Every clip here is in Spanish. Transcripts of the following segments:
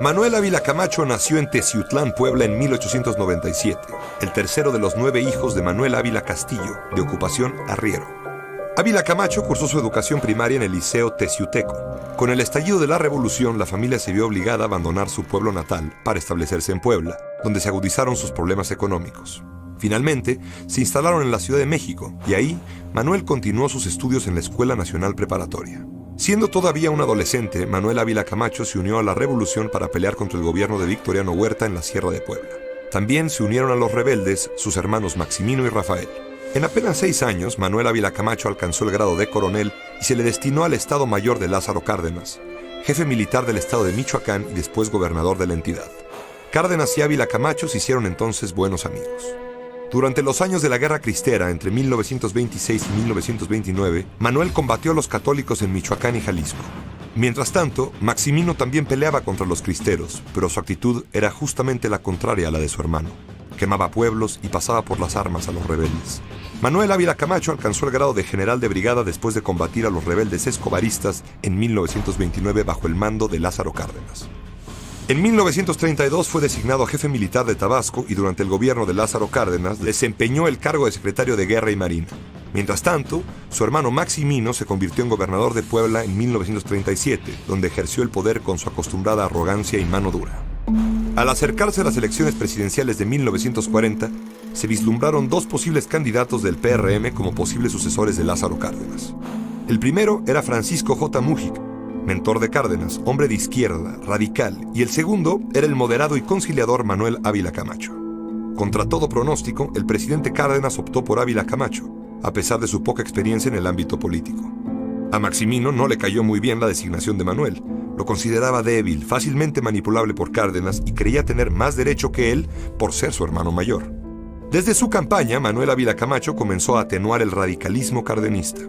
Manuel Ávila Camacho nació en Teciutlán, Puebla, en 1897, el tercero de los 9 hijos de Manuel Ávila Castillo, de ocupación arriero. Ávila Camacho cursó su educación primaria en el Liceo Teciuteco. Con el estallido de la Revolución, la familia se vio obligada a abandonar su pueblo natal para establecerse en Puebla, donde se agudizaron sus problemas económicos. Finalmente, se instalaron en la Ciudad de México, y ahí, Manuel continuó sus estudios en la Escuela Nacional Preparatoria. Siendo todavía un adolescente, Manuel Ávila Camacho se unió a la revolución para pelear contra el gobierno de Victoriano Huerta en la Sierra de Puebla. También se unieron a los rebeldes sus hermanos Maximino y Rafael. En apenas 6 años, Manuel Ávila Camacho alcanzó el grado de coronel y se le destinó al Estado Mayor de Lázaro Cárdenas, jefe militar del estado de Michoacán y después gobernador de la entidad. Cárdenas y Ávila Camacho se hicieron entonces buenos amigos. Durante los años de la Guerra Cristera, entre 1926 y 1929, Manuel combatió a los católicos en Michoacán y Jalisco. Mientras tanto, Maximino también peleaba contra los cristeros, pero su actitud era justamente la contraria a la de su hermano. Quemaba pueblos y pasaba por las armas a los rebeldes. Manuel Ávila Camacho alcanzó el grado de general de brigada después de combatir a los rebeldes escobaristas en 1929 bajo el mando de Lázaro Cárdenas. En 1932 fue designado jefe militar de Tabasco y durante el gobierno de Lázaro Cárdenas desempeñó el cargo de secretario de Guerra y Marina. Mientras tanto, su hermano Maximino se convirtió en gobernador de Puebla en 1937, donde ejerció el poder con su acostumbrada arrogancia y mano dura. Al acercarse a las elecciones presidenciales de 1940, se vislumbraron 2 posibles candidatos del PRM como posibles sucesores de Lázaro Cárdenas. El primero era Francisco J. Mújica, mentor de Cárdenas, hombre de izquierda, radical, y el segundo era el moderado y conciliador Manuel Ávila Camacho. Contra todo pronóstico, el presidente Cárdenas optó por Ávila Camacho, a pesar de su poca experiencia en el ámbito político. A Maximino no le cayó muy bien la designación de Manuel. Lo consideraba débil, fácilmente manipulable por Cárdenas y creía tener más derecho que él por ser su hermano mayor. Desde su campaña, Manuel Ávila Camacho comenzó a atenuar el radicalismo cardenista.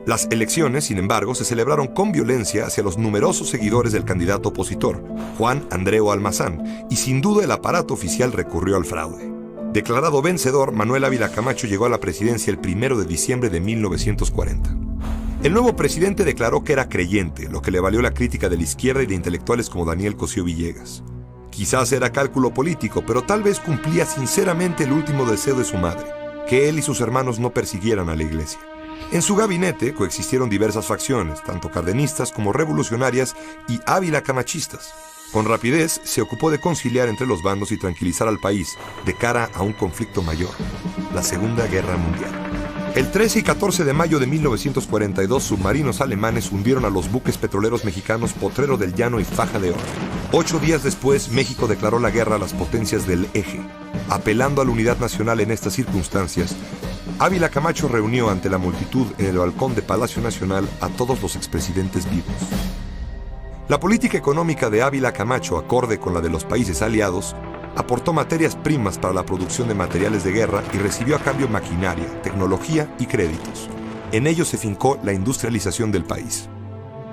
Las elecciones, sin embargo, se celebraron con violencia hacia los numerosos seguidores del candidato opositor, Juan Andreu Almazán, y sin duda el aparato oficial recurrió al fraude. Declarado vencedor, Manuel Ávila Camacho llegó a la presidencia el 1 de diciembre de 1940. El nuevo presidente declaró que era creyente, lo que le valió la crítica de la izquierda y de intelectuales como Daniel Cosío Villegas. Quizás era cálculo político, pero tal vez cumplía sinceramente el último deseo de su madre, que él y sus hermanos no persiguieran a la iglesia. En su gabinete coexistieron diversas facciones, tanto cardenistas como revolucionarias y Ávila camachistas. Con rapidez se ocupó de conciliar entre los bandos y tranquilizar al país de cara a un conflicto mayor, la Segunda Guerra Mundial. El 13 y 14 de mayo de 1942, submarinos alemanes hundieron a los buques petroleros mexicanos Potrero del Llano y Faja de Oro. 8 días después, México declaró la guerra a las potencias del Eje. Apelando a la unidad nacional en estas circunstancias, Ávila Camacho reunió ante la multitud en el balcón de Palacio Nacional a todos los expresidentes vivos. La política económica de Ávila Camacho, acorde con la de los países aliados, aportó materias primas para la producción de materiales de guerra y recibió a cambio maquinaria, tecnología y créditos. En ello se fincó la industrialización del país.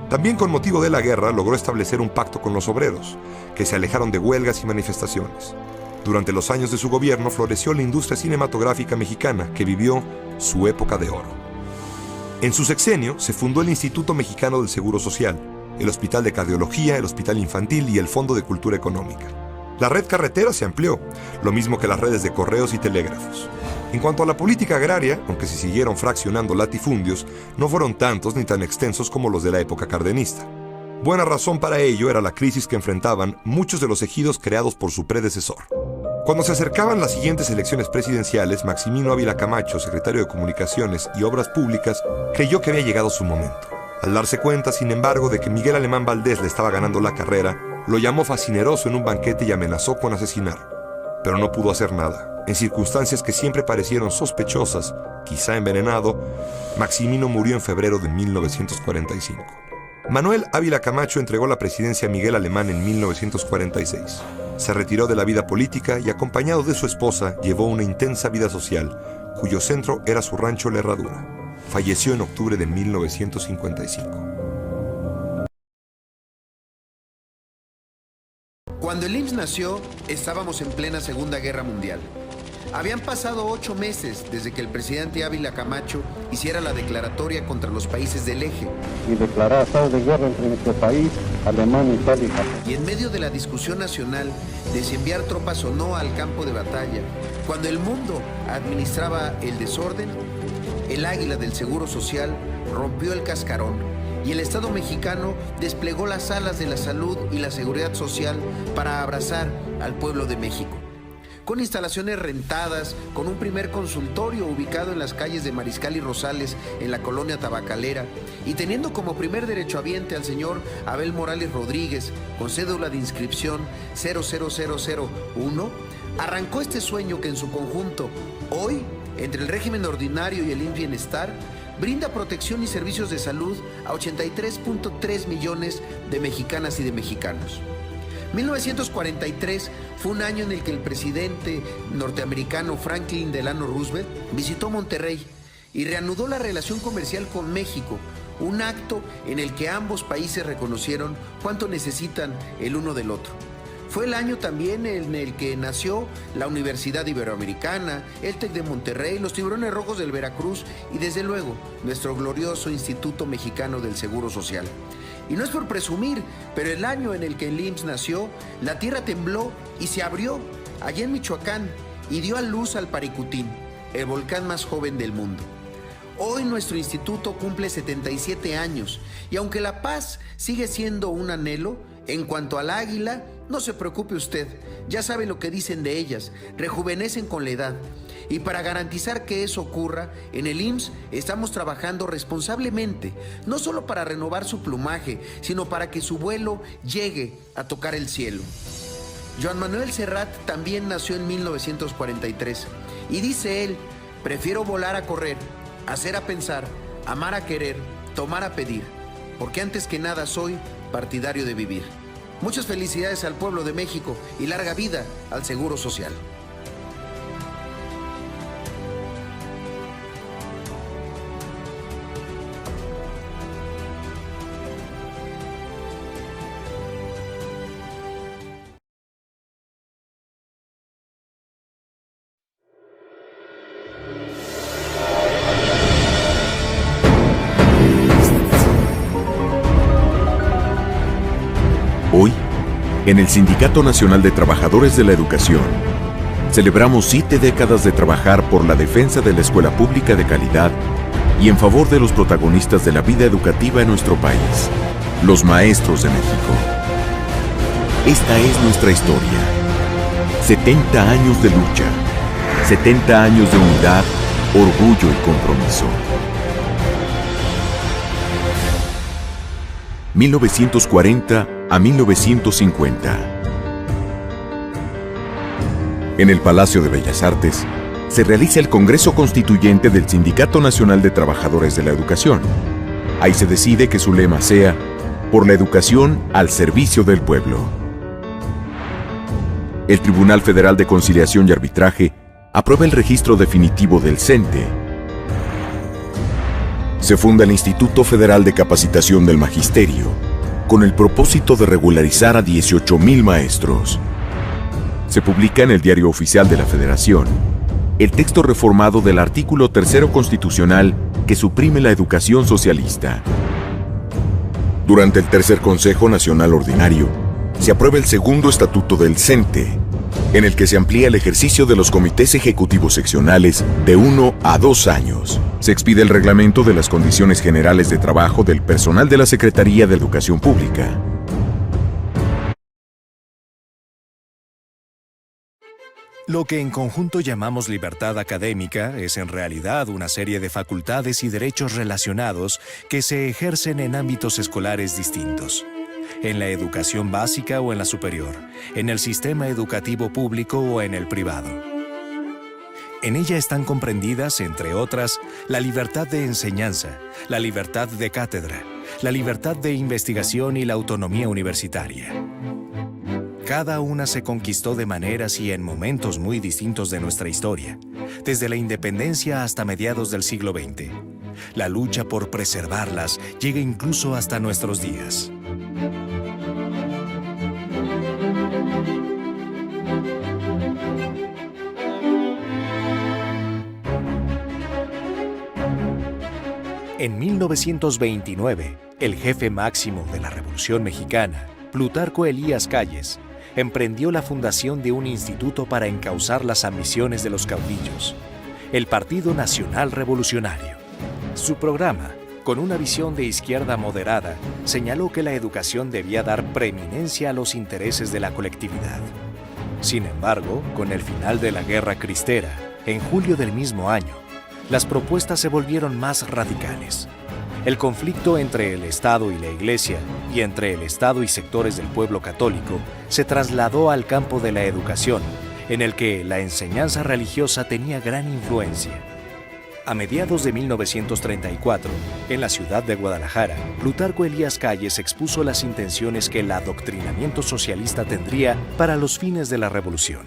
También con motivo de la guerra logró establecer un pacto con los obreros, que se alejaron de huelgas y manifestaciones. Durante los años de su gobierno floreció la industria cinematográfica mexicana, que vivió su época de oro. En su sexenio se fundó el Instituto Mexicano del Seguro Social, el Hospital de Cardiología, el Hospital Infantil y el Fondo de Cultura Económica. La red carretera se amplió, lo mismo que las redes de correos y telégrafos. En cuanto a la política agraria, aunque se siguieron fraccionando latifundios, no fueron tantos ni tan extensos como los de la época cardenista. Buena razón para ello era la crisis que enfrentaban muchos de los ejidos creados por su predecesor. Cuando se acercaban las siguientes elecciones presidenciales, Maximino Ávila Camacho, secretario de Comunicaciones y Obras Públicas, creyó que había llegado su momento. Al darse cuenta, sin embargo, de que Miguel Alemán Valdés le estaba ganando la carrera, lo llamó fascineroso en un banquete y amenazó con asesinar. Pero no pudo hacer nada. En circunstancias que siempre parecieron sospechosas, quizá envenenado, Maximino murió en febrero de 1945. Manuel Ávila Camacho entregó la presidencia a Miguel Alemán en 1946. Se retiró de la vida política y, acompañado de su esposa, llevó una intensa vida social, cuyo centro era su rancho La Herradura. Falleció en octubre de 1955. Cuando el IMSS nació, estábamos en plena Segunda Guerra Mundial. Habían pasado 8 meses desde que el presidente Ávila Camacho hiciera la declaratoria contra los países del eje. Y declarar estado de guerra entre nuestro país, Alemania, Italia y Japón. Y en medio de la discusión nacional de si enviar tropas o no al campo de batalla, cuando el mundo administraba el desorden, el águila del Seguro Social rompió el cascarón y el Estado mexicano desplegó las alas de la salud y la seguridad social para abrazar al pueblo de México. Con instalaciones rentadas, con un primer consultorio ubicado en las calles de Mariscal y Rosales, en la colonia tabacalera, y teniendo como primer derechohabiente al señor Abel Morales Rodríguez, con cédula de inscripción 00001, arrancó este sueño que en su conjunto, hoy, entre el régimen ordinario y el IMSS Bienestar, brinda protección y servicios de salud a 83.3 millones de mexicanas y de mexicanos. 1943 fue un año en el que el presidente norteamericano Franklin Delano Roosevelt visitó Monterrey y reanudó la relación comercial con México, un acto en el que ambos países reconocieron cuánto necesitan el uno del otro. Fue el año también en el que nació la Universidad Iberoamericana, el TEC de Monterrey, los Tiburones Rojos del Veracruz y desde luego nuestro glorioso Instituto Mexicano del Seguro Social. Y no es por presumir, pero el año en el que el IMSS nació, la tierra tembló y se abrió allá en Michoacán y dio a luz al Paricutín, el volcán más joven del mundo. Hoy nuestro instituto cumple 77 años y aunque la paz sigue siendo un anhelo, en cuanto al águila, no se preocupe usted, ya sabe lo que dicen de ellas, rejuvenecen con la edad. Y para garantizar que eso ocurra, en el IMSS estamos trabajando responsablemente, no solo para renovar su plumaje, sino para que su vuelo llegue a tocar el cielo. Joan Manuel Serrat también nació en 1943 y dice él, prefiero volar a correr, hacer a pensar, amar a querer, tomar a pedir, porque antes que nada soy partidario de vivir. Muchas felicidades al pueblo de México y larga vida al Seguro Social. Hoy, en el Sindicato Nacional de Trabajadores de la Educación, celebramos 7 décadas de trabajar por la defensa de la escuela pública de calidad y en favor de los protagonistas de la vida educativa en nuestro país, los maestros de México. Esta es nuestra historia. 70 años de lucha, 70 años de unidad, orgullo y compromiso. 1940 a 1950. En el Palacio de Bellas Artes se realiza el Congreso Constituyente del Sindicato Nacional de Trabajadores de la Educación. Ahí se decide que su lema sea por la educación al servicio del pueblo. El Tribunal Federal de Conciliación y Arbitraje aprueba el registro definitivo del CENTE. Se funda el Instituto Federal de Capacitación del Magisterio, con el propósito de regularizar a 18,000 maestros. Se publica en el Diario Oficial de la Federación el texto reformado del artículo 3º constitucional que suprime la educación socialista. Durante el tercer Consejo Nacional Ordinario, se aprueba el segundo estatuto del CENTE, en el que se amplía el ejercicio de los comités ejecutivos seccionales de 1 a 2 años. Se expide el reglamento de las condiciones generales de trabajo del personal de la Secretaría de Educación Pública. Lo que en conjunto llamamos libertad académica es en realidad una serie de facultades y derechos relacionados que se ejercen en ámbitos escolares distintos. En la educación básica o en la superior, en el sistema educativo público o en el privado. En ella están comprendidas, entre otras, la libertad de enseñanza, la libertad de cátedra, la libertad de investigación y la autonomía universitaria. Cada una se conquistó de maneras y en momentos muy distintos de nuestra historia, desde la independencia hasta mediados del siglo XX. La lucha por preservarlas llega incluso hasta nuestros días. En 1929, el jefe máximo de la Revolución Mexicana, Plutarco Elías Calles, emprendió la fundación de un instituto para encauzar las ambiciones de los caudillos, el Partido Nacional Revolucionario. Su programa, con una visión de izquierda moderada, señaló que la educación debía dar preeminencia a los intereses de la colectividad. Sin embargo, con el final de la Guerra Cristera, en julio del mismo año, las propuestas se volvieron más radicales. El conflicto entre el Estado y la Iglesia, y entre el Estado y sectores del pueblo católico, se trasladó al campo de la educación, en el que la enseñanza religiosa tenía gran influencia. A mediados de 1934, en la ciudad de Guadalajara, Plutarco Elías Calles expuso las intenciones que el adoctrinamiento socialista tendría para los fines de la revolución.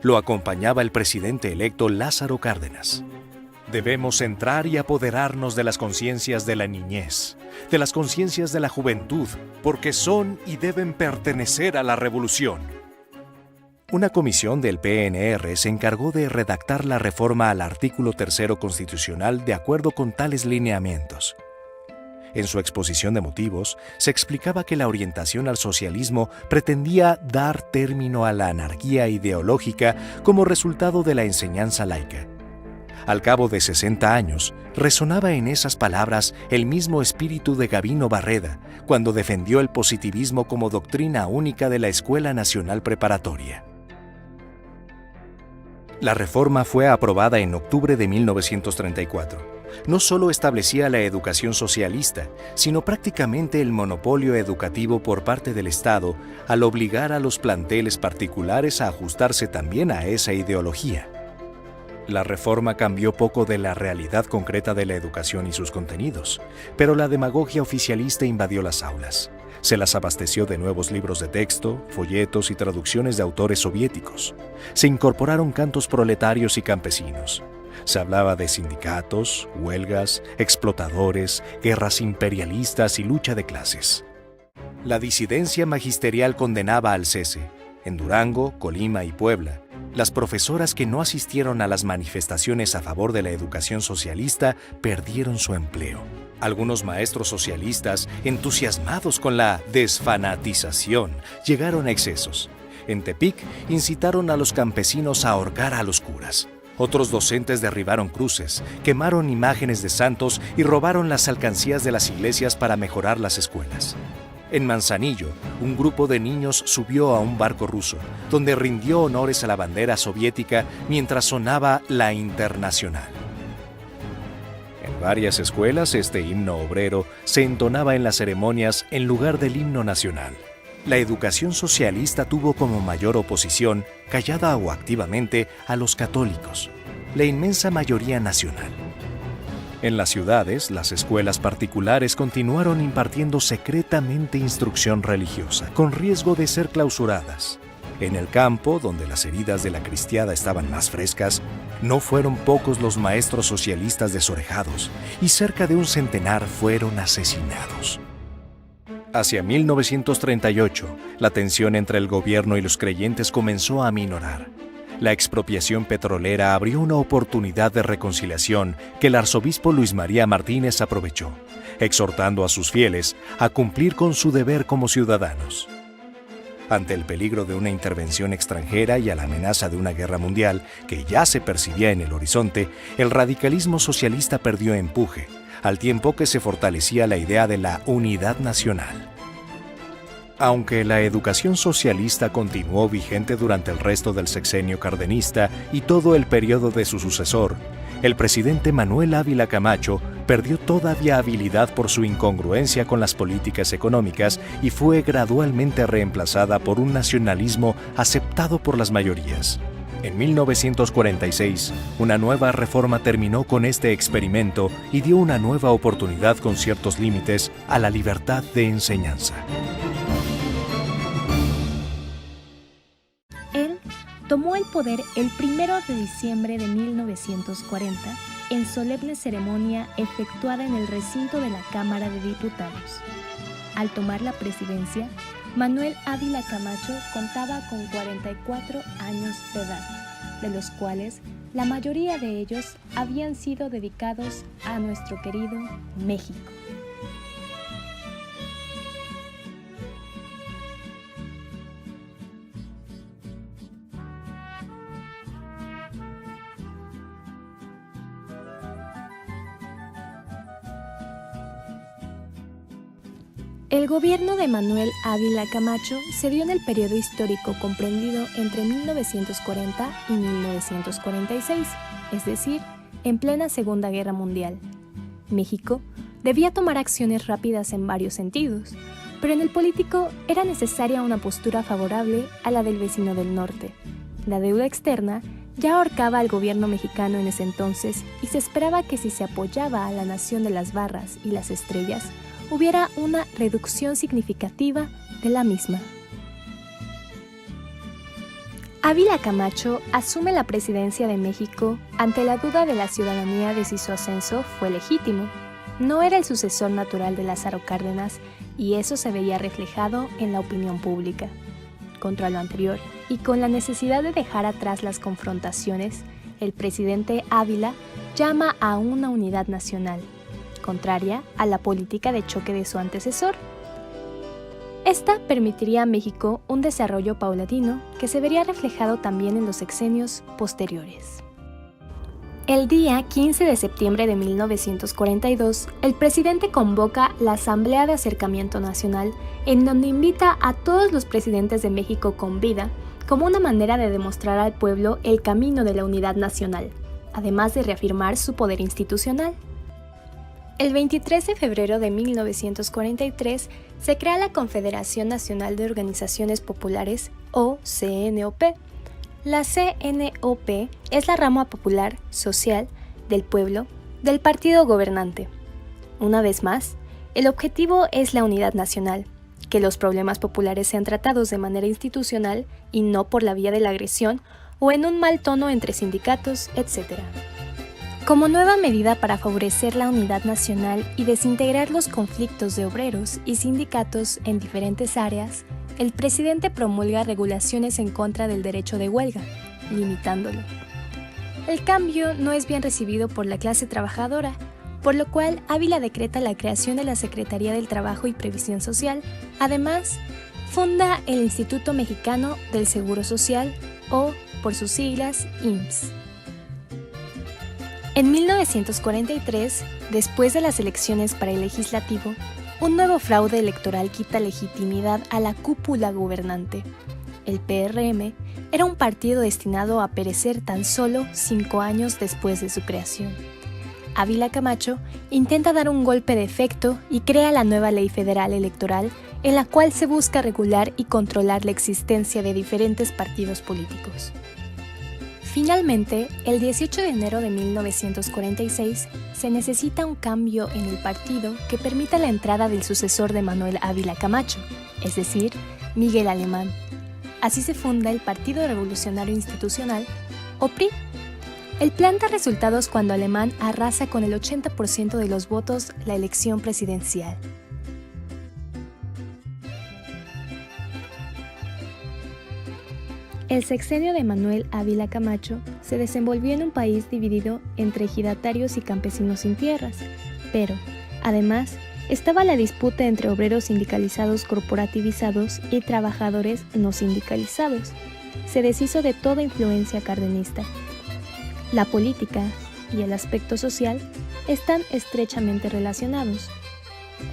Lo acompañaba el presidente electo Lázaro Cárdenas. Debemos entrar y apoderarnos de las conciencias de la niñez, de las conciencias de la juventud, porque son y deben pertenecer a la revolución. Una comisión del PNR se encargó de redactar la reforma al artículo 3 constitucional de acuerdo con tales lineamientos. En su exposición de motivos, se explicaba que la orientación al socialismo pretendía dar término a la anarquía ideológica como resultado de la enseñanza laica. Al cabo de 60 años, resonaba en esas palabras el mismo espíritu de Gavino Barreda cuando defendió el positivismo como doctrina única de la Escuela Nacional Preparatoria. La reforma fue aprobada en octubre de 1934. No solo establecía la educación socialista, sino prácticamente el monopolio educativo por parte del Estado al obligar a los planteles particulares a ajustarse también a esa ideología. La reforma cambió poco de la realidad concreta de la educación y sus contenidos, pero la demagogia oficialista invadió las aulas. Se las abasteció de nuevos libros de texto, folletos y traducciones de autores soviéticos. Se incorporaron cantos proletarios y campesinos. Se hablaba de sindicatos, huelgas, explotadores, guerras imperialistas y lucha de clases. La disidencia magisterial condenaba al cese. En Durango, Colima y Puebla, las profesoras que no asistieron a las manifestaciones a favor de la educación socialista perdieron su empleo. Algunos maestros socialistas, entusiasmados con la desfanatización, llegaron a excesos. En Tepic, incitaron a los campesinos a ahorcar a los curas. Otros docentes derribaron cruces, quemaron imágenes de santos y robaron las alcancías de las iglesias para mejorar las escuelas. En Manzanillo, un grupo de niños subió a un barco ruso, donde rindió honores a la bandera soviética mientras sonaba la Internacional. En varias escuelas, este himno obrero se entonaba en las ceremonias en lugar del himno nacional. La educación socialista tuvo como mayor oposición, callada o activamente, a los católicos, la inmensa mayoría nacional. En las ciudades, las escuelas particulares continuaron impartiendo secretamente instrucción religiosa, con riesgo de ser clausuradas. En el campo, donde las heridas de la cristiada estaban más frescas, no fueron pocos los maestros socialistas desorejados, y cerca de un centenar fueron asesinados. Hacia 1938, la tensión entre el gobierno y los creyentes comenzó a aminorar. La expropiación petrolera abrió una oportunidad de reconciliación que el arzobispo Luis María Martínez aprovechó, exhortando a sus fieles a cumplir con su deber como ciudadanos. Ante el peligro de una intervención extranjera y a la amenaza de una guerra mundial que ya se percibía en el horizonte, el radicalismo socialista perdió empuje, al tiempo que se fortalecía la idea de la unidad nacional. Aunque la educación socialista continuó vigente durante el resto del sexenio cardenista y todo el periodo de su sucesor, el presidente Manuel Ávila Camacho perdió toda viabilidad por su incongruencia con las políticas económicas y fue gradualmente reemplazada por un nacionalismo aceptado por las mayorías. En 1946, una nueva reforma terminó con este experimento y dio una nueva oportunidad con ciertos límites a la libertad de enseñanza. Él tomó el poder el 1 de diciembre de 1940 en solemne ceremonia efectuada en el recinto de la Cámara de Diputados. Al tomar la presidencia, Manuel Ávila Camacho contaba con 44 años de edad, de los cuales la mayoría de ellos habían sido dedicados a nuestro querido México. El gobierno de Manuel Ávila Camacho se dio en el periodo histórico comprendido entre 1940 y 1946, es decir, en plena Segunda Guerra Mundial. México debía tomar acciones rápidas en varios sentidos, pero en el político era necesaria una postura favorable a la del vecino del norte. La deuda externa ya ahorcaba al gobierno mexicano en ese entonces y se esperaba que si se apoyaba a la nación de las barras y las estrellas, hubiera una reducción significativa de la misma. Ávila Camacho asume la presidencia de México ante la duda de la ciudadanía de si su ascenso fue legítimo. No era el sucesor natural de Lázaro Cárdenas y eso se veía reflejado en la opinión pública. Contra lo anterior y con la necesidad de dejar atrás las confrontaciones, el presidente Ávila llama a una unidad nacional, contraria a la política de choque de su antecesor. Esta permitiría a México un desarrollo paulatino que se vería reflejado también en los sexenios posteriores. El día 15 de septiembre de 1942, el presidente convoca la Asamblea de Acercamiento Nacional, en donde invita a todos los presidentes de México con vida como una manera de demostrar al pueblo el camino de la unidad nacional, además de reafirmar su poder institucional. El 23 de febrero de 1943 se crea la Confederación Nacional de Organizaciones Populares, o CNOP. La CNOP es la rama popular, social, del pueblo, del partido gobernante. Una vez más, el objetivo es la unidad nacional, que los problemas populares sean tratados de manera institucional y no por la vía de la agresión o en un mal tono entre sindicatos, etc. Como nueva medida para favorecer la unidad nacional y desintegrar los conflictos de obreros y sindicatos en diferentes áreas, el presidente promulga regulaciones en contra del derecho de huelga, limitándolo. El cambio no es bien recibido por la clase trabajadora, por lo cual Ávila decreta la creación de la Secretaría del Trabajo y Previsión Social. Además, funda el Instituto Mexicano del Seguro Social, o, por sus siglas, IMSS. En 1943, después de las elecciones para el legislativo, un nuevo fraude electoral quita legitimidad a la cúpula gobernante. El PRM era un partido destinado a perecer tan solo 5 años después de su creación. Ávila Camacho intenta dar un golpe de efecto y crea la nueva Ley Federal Electoral, en la cual se busca regular y controlar la existencia de diferentes partidos políticos. Finalmente, el 18 de enero de 1946, se necesita un cambio en el partido que permita la entrada del sucesor de Manuel Ávila Camacho, es decir, Miguel Alemán. Así se funda el Partido Revolucionario Institucional, o PRI. El plan da resultados cuando Alemán arrasa con el 80% de los votos la elección presidencial. El sexenio de Manuel Ávila Camacho se desenvolvió en un país dividido entre ejidatarios y campesinos sin tierras, pero, además, estaba la disputa entre obreros sindicalizados corporativizados y trabajadores no sindicalizados. Se deshizo de toda influencia cardenista. La política y el aspecto social están estrechamente relacionados.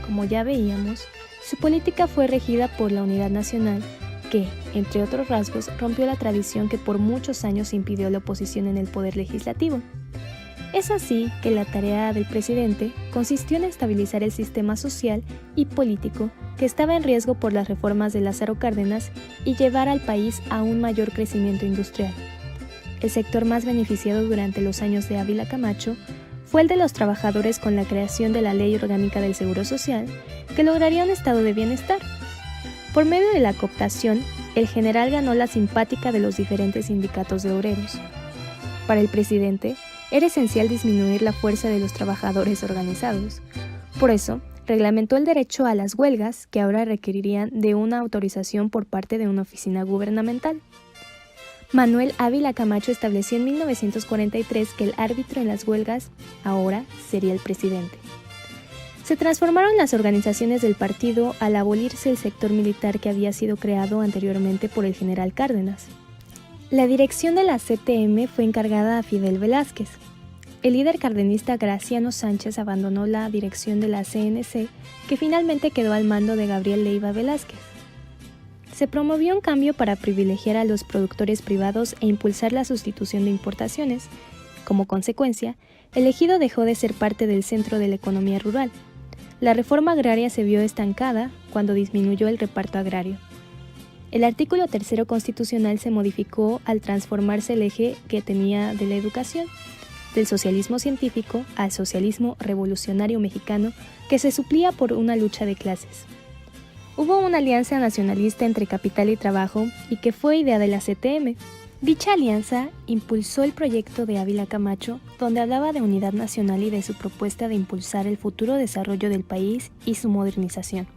Como ya veíamos, su política fue regida por la unidad nacional, que, entre otros rasgos, rompió la tradición que por muchos años impidió la oposición en el poder legislativo. Es así que la tarea del presidente consistió en estabilizar el sistema social y político que estaba en riesgo por las reformas de Lázaro Cárdenas y llevar al país a un mayor crecimiento industrial. El sector más beneficiado durante los años de Ávila Camacho fue el de los trabajadores con la creación de la Ley Orgánica del Seguro Social, que lograría un estado de bienestar. Por medio de la cooptación, el general ganó la simpática de los diferentes sindicatos de obreros. Para el presidente, era esencial disminuir la fuerza de los trabajadores organizados. Por eso, reglamentó el derecho a las huelgas, que ahora requerirían de una autorización por parte de una oficina gubernamental. Manuel Ávila Camacho estableció en 1943 que el árbitro en las huelgas ahora sería el presidente. Se transformaron las organizaciones del partido al abolirse el sector militar que había sido creado anteriormente por el general Cárdenas. La dirección de la CTM fue encargada a Fidel Velázquez. El líder cardenista Graciano Sánchez abandonó la dirección de la CNC, que finalmente quedó al mando de Gabriel Leiva Velázquez. Se promovió un cambio para privilegiar a los productores privados e impulsar la sustitución de importaciones. Como consecuencia, el ejido dejó de ser parte del centro de la economía rural. La reforma agraria se vio estancada cuando disminuyó el reparto agrario. El artículo 3 constitucional se modificó al transformarse el eje que tenía de la educación, del socialismo científico al socialismo revolucionario mexicano, que se suplía por una lucha de clases. Hubo una alianza nacionalista entre capital y trabajo y que fue idea de la CTM. Dicha alianza impulsó el proyecto de Ávila Camacho, donde hablaba de unidad nacional y de su propuesta de impulsar el futuro desarrollo del país y su modernización.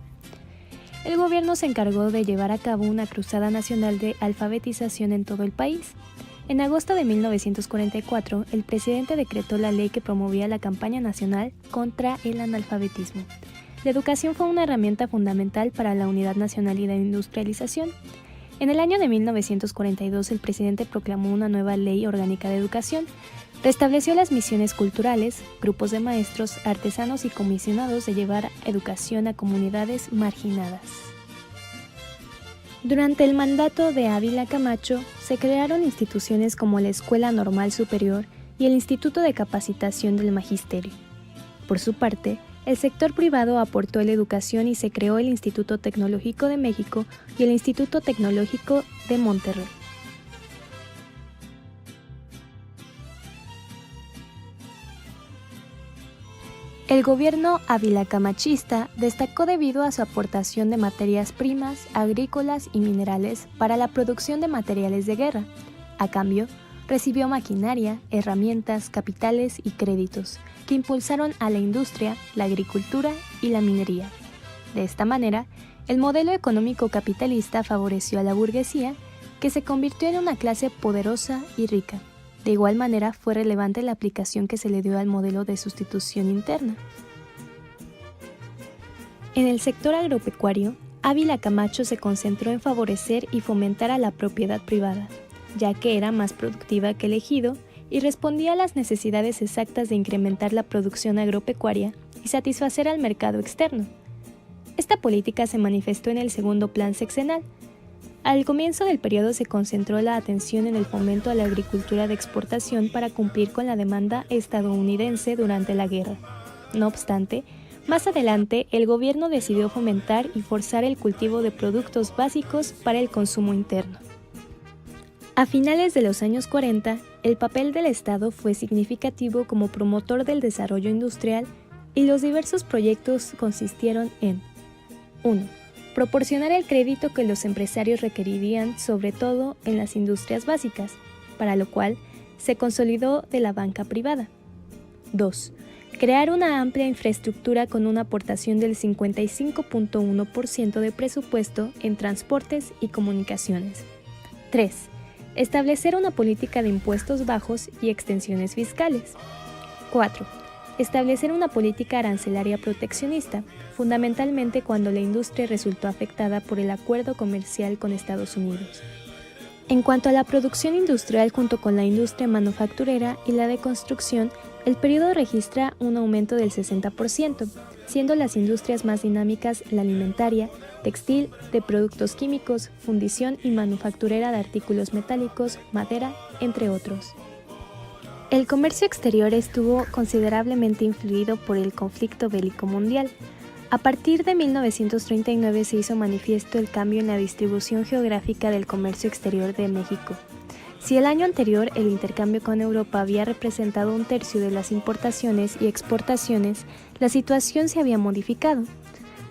El gobierno se encargó de llevar a cabo una cruzada nacional de alfabetización en todo el país. En agosto de 1944, el presidente decretó la ley que promovía la campaña nacional contra el analfabetismo. La educación fue una herramienta fundamental para la unidad nacional y la industrialización. En el año de 1942, el presidente proclamó una nueva ley orgánica de educación, restableció las misiones culturales, grupos de maestros, artesanos y comisionados de llevar educación a comunidades marginadas. Durante el mandato de Ávila Camacho, se crearon instituciones como la Escuela Normal Superior y el Instituto de Capacitación del Magisterio. Por su parte, el sector privado aportó a la educación y se creó el Instituto Tecnológico de México y el Instituto Tecnológico de Monterrey. El gobierno avilacamachista destacó debido a su aportación de materias primas, agrícolas y minerales para la producción de materiales de guerra. A cambio, recibió maquinaria, herramientas, capitales y créditos que impulsaron a la industria, la agricultura y la minería. De esta manera, el modelo económico capitalista favoreció a la burguesía, que se convirtió en una clase poderosa y rica. De igual manera, fue relevante la aplicación que se le dio al modelo de sustitución interna. En el sector agropecuario, Ávila Camacho se concentró en favorecer y fomentar a la propiedad privada, ya que era más productiva que el ejido y respondía a las necesidades exactas de incrementar la producción agropecuaria y satisfacer al mercado externo. Esta política se manifestó en el segundo plan sexenal. Al comienzo del periodo se concentró la atención en el fomento a la agricultura de exportación para cumplir con la demanda estadounidense durante la guerra. No obstante, más adelante el gobierno decidió fomentar y forzar el cultivo de productos básicos para el consumo interno. A finales de los años 40, el papel del Estado fue significativo como promotor del desarrollo industrial y los diversos proyectos consistieron en 1. Proporcionar el crédito que los empresarios requerirían, sobre todo en las industrias básicas, para lo cual se consolidó de la banca privada. 2. Crear una amplia infraestructura con una aportación del 55.1% de presupuesto en transportes y comunicaciones. 3. Establecer una política de impuestos bajos y extensiones fiscales. 4. Establecer una política arancelaria proteccionista, fundamentalmente cuando la industria resultó afectada por el acuerdo comercial con Estados Unidos. En cuanto a la producción industrial junto con la industria manufacturera y la de construcción, el periodo registra un aumento del 60%, siendo las industrias más dinámicas la alimentaria, textil, de productos químicos, fundición y manufacturera de artículos metálicos, madera, entre otros. El comercio exterior estuvo considerablemente influido por el conflicto bélico mundial. A partir de 1939 se hizo manifiesto el cambio en la distribución geográfica del comercio exterior de México. Si el año anterior el intercambio con Europa había representado 1/3 de las importaciones y exportaciones, la situación se había modificado.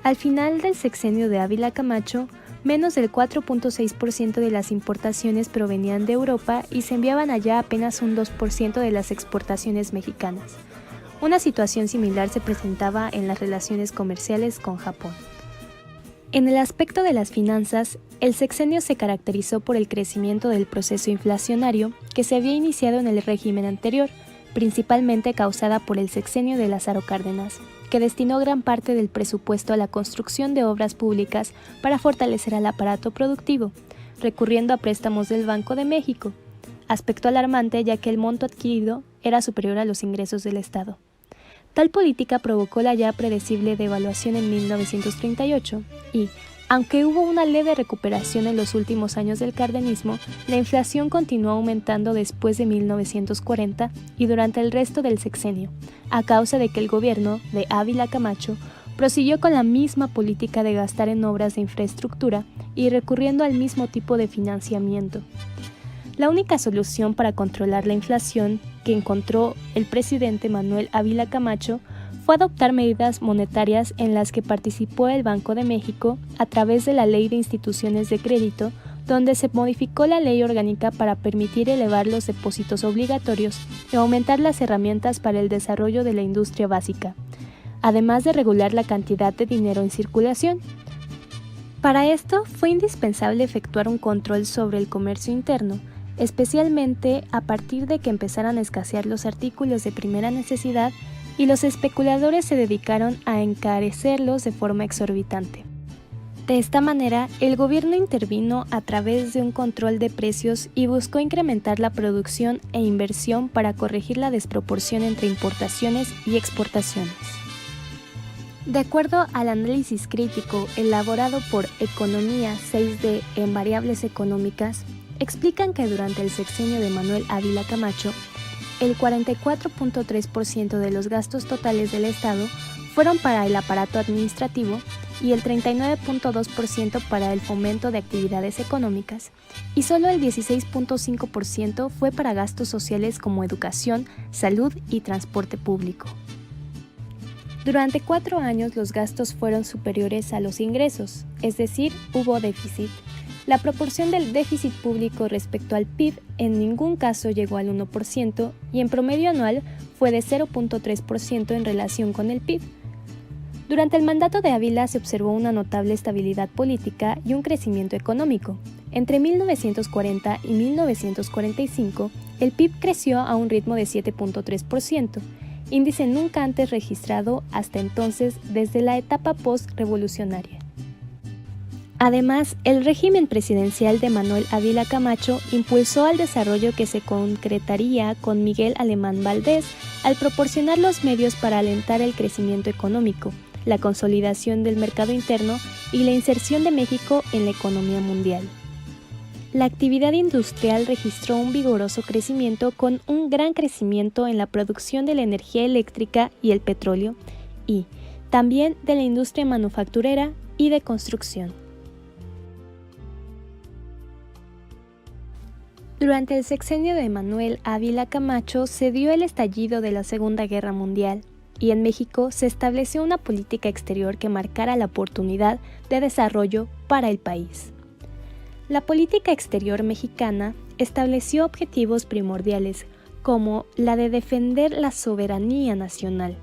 Al final del sexenio de Ávila Camacho, menos del 4.6% de las importaciones provenían de Europa y se enviaban allá apenas un 2% de las exportaciones mexicanas. Una situación similar se presentaba en las relaciones comerciales con Japón. En el aspecto de las finanzas, el sexenio se caracterizó por el crecimiento del proceso inflacionario que se había iniciado en el régimen anterior, principalmente causada por el sexenio de Lázaro Cárdenas, que destinó gran parte del presupuesto a la construcción de obras públicas para fortalecer al aparato productivo, recurriendo a préstamos del Banco de México, aspecto alarmante ya que el monto adquirido era superior a los ingresos del Estado. Tal política provocó la ya predecible devaluación en 1938 y, aunque hubo una leve recuperación en los últimos años del cardenismo, la inflación continuó aumentando después de 1940 y durante el resto del sexenio, a causa de que el gobierno de Ávila Camacho prosiguió con la misma política de gastar en obras de infraestructura y recurriendo al mismo tipo de financiamiento. La única solución para controlar la inflación que encontró el presidente Manuel Ávila Camacho fue adoptar medidas monetarias en las que participó el Banco de México a través de la Ley de Instituciones de Crédito, donde se modificó la ley orgánica para permitir elevar los depósitos obligatorios y aumentar las herramientas para el desarrollo de la industria básica, además de regular la cantidad de dinero en circulación. Para esto fue indispensable efectuar un control sobre el comercio interno, especialmente a partir de que empezaran a escasear los artículos de primera necesidad y los especuladores se dedicaron a encarecerlos de forma exorbitante. De esta manera, el gobierno intervino a través de un control de precios y buscó incrementar la producción e inversión para corregir la desproporción entre importaciones y exportaciones. De acuerdo al análisis crítico elaborado por Economía 6D en Variables Económicas, explican que durante el sexenio de Manuel Ávila Camacho, el 44.3% de los gastos totales del Estado fueron para el aparato administrativo y el 39.2% para el fomento de actividades económicas, y solo el 16.5% fue para gastos sociales como educación, salud y transporte público. Durante 4 años los gastos fueron superiores a los ingresos, es decir, hubo déficit. La proporción del déficit público respecto al PIB en ningún caso llegó al 1% y en promedio anual fue de 0.3% en relación con el PIB. Durante el mandato de Ávila se observó una notable estabilidad política y un crecimiento económico. Entre 1940 y 1945, el PIB creció a un ritmo de 7.3%, índice nunca antes registrado hasta entonces desde la etapa post-revolucionaria. Además, el régimen presidencial de Manuel Ávila Camacho impulsó al desarrollo que se concretaría con Miguel Alemán Valdés al proporcionar los medios para alentar el crecimiento económico, la consolidación del mercado interno y la inserción de México en la economía mundial. La actividad industrial registró un vigoroso crecimiento con un gran crecimiento en la producción de la energía eléctrica y el petróleo, y también de la industria manufacturera y de construcción. Durante el sexenio de Manuel Ávila Camacho se dio el estallido de la Segunda Guerra Mundial y en México se estableció una política exterior que marcara la oportunidad de desarrollo para el país. La política exterior mexicana estableció objetivos primordiales como la de defender la soberanía nacional,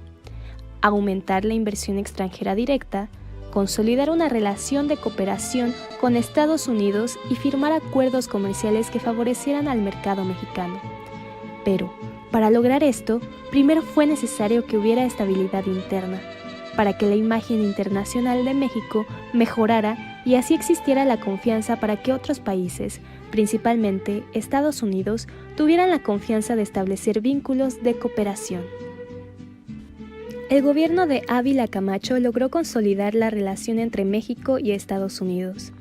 aumentar la inversión extranjera directa, consolidar una relación de cooperación con Estados Unidos y firmar acuerdos comerciales que favorecieran al mercado mexicano. Pero, para lograr esto, primero fue necesario que hubiera estabilidad interna, para que la imagen internacional de México mejorara y así existiera la confianza para que otros países, principalmente Estados Unidos, tuvieran la confianza de establecer vínculos de cooperación. El gobierno de Ávila Camacho logró consolidar la relación entre México y Estados Unidos.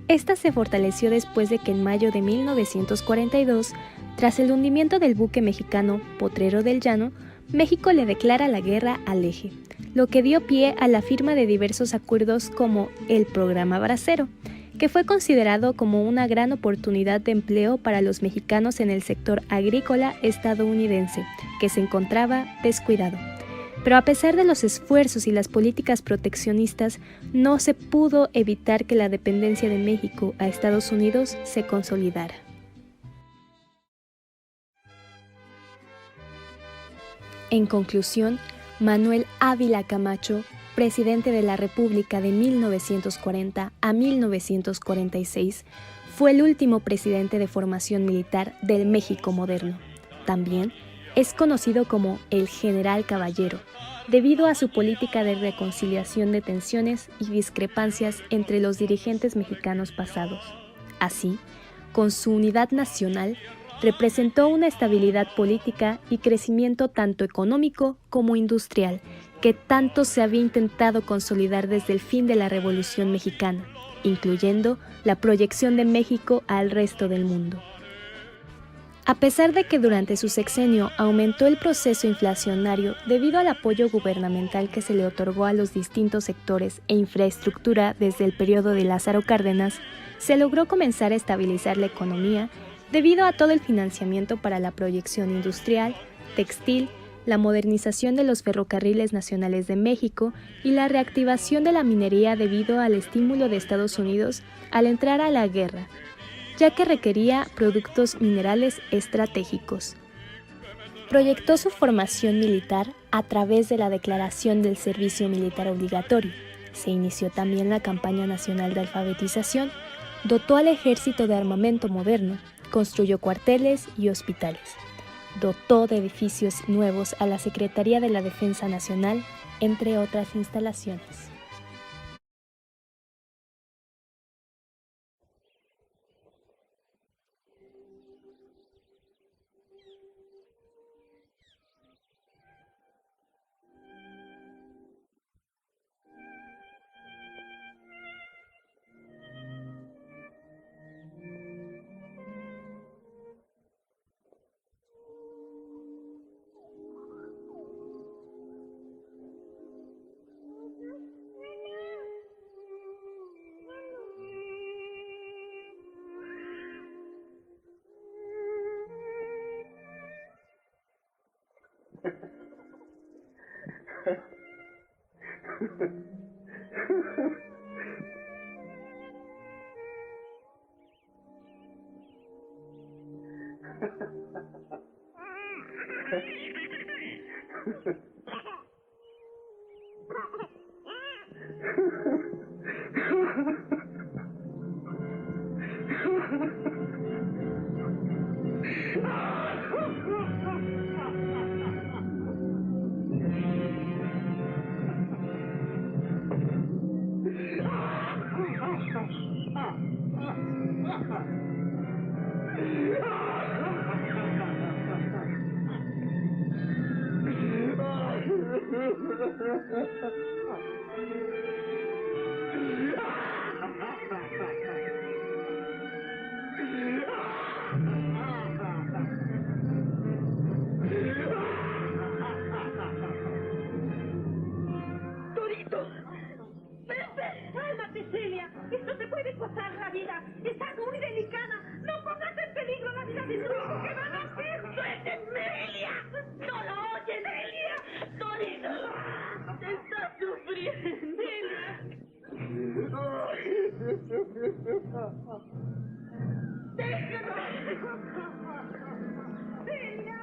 Esta se fortaleció después de que en mayo de 1942, tras el hundimiento del buque mexicano Potrero del Llano, México le declara la guerra al Eje, lo que dio pie a la firma de diversos acuerdos como el Programa Bracero, que fue considerado como una gran oportunidad de empleo para los mexicanos en el sector agrícola estadounidense, que se encontraba descuidado. Pero a pesar de los esfuerzos y las políticas proteccionistas, no se pudo evitar que la dependencia de México a Estados Unidos se consolidara. En conclusión, Manuel Ávila Camacho, presidente de la República de 1940 a 1946, fue el último presidente de formación militar del México moderno. También es conocido como el General Caballero, debido a su política de reconciliación de tensiones y discrepancias entre los dirigentes mexicanos pasados. Así, con su unidad nacional, representó una estabilidad política y crecimiento tanto económico como industrial, que tanto se había intentado consolidar desde el fin de la Revolución Mexicana, incluyendo la proyección de México al resto del mundo. A pesar de que durante su sexenio aumentó el proceso inflacionario debido al apoyo gubernamental que se le otorgó a los distintos sectores e infraestructura desde el periodo de Lázaro Cárdenas, se logró comenzar a estabilizar la economía debido a todo el financiamiento para la proyección industrial, textil, la modernización de los ferrocarriles nacionales de México y la reactivación de la minería debido al estímulo de Estados Unidos al entrar a la guerra, ya que requería productos minerales estratégicos. Proyectó su formación militar a través de la declaración del servicio militar obligatorio. Se inició también la campaña nacional de alfabetización, dotó al ejército de armamento moderno, construyó cuarteles y hospitales, dotó de edificios nuevos a la Secretaría de la Defensa Nacional, entre otras instalaciones. ¡Torito! ¡Pepe! ¡Cálmate, Celia! ¡Esto te puede costar la vida! ¡Estás muy delicada! ¡No pongas en peligro la vida de tu hijo! ¡Que van a hacer! ¡Suéltate, Celia! ¡No lo oyes, Celia! ¡Torito! ¡Estás sufriendo! ¡Déjalo! ¡Celia!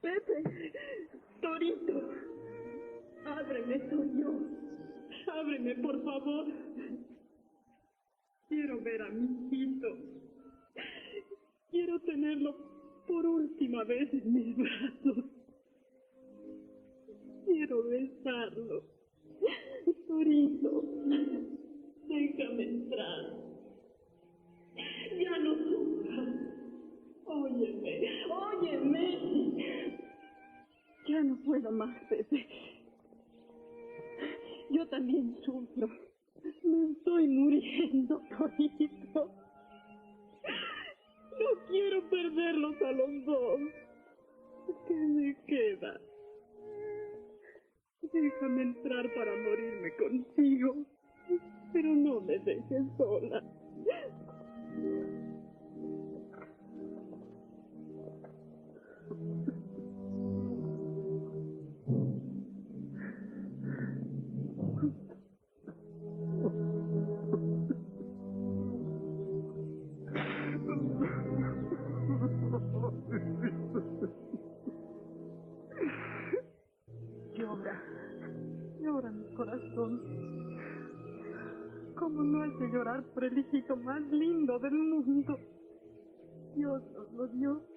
Pepe, Torito, ábreme, soy yo. Ábreme, por favor. Quiero ver a mi hijito. Quiero tenerlo por última vez en mis brazos. Quiero besarlo. Torito, déjame entrar. Ya no sufras. Óyeme, óyeme. Ya no puedo más, Pepe. Yo también sufro. Me estoy muriendo, Torito. No quiero perderlos a los dos. ¿Qué me queda? Déjame entrar para morirme contigo, pero no me dejes sola. Llora, llora mi corazón. ¿Cómo no hay que llorar por el hijito más lindo del mundo? Dios nos lo dio.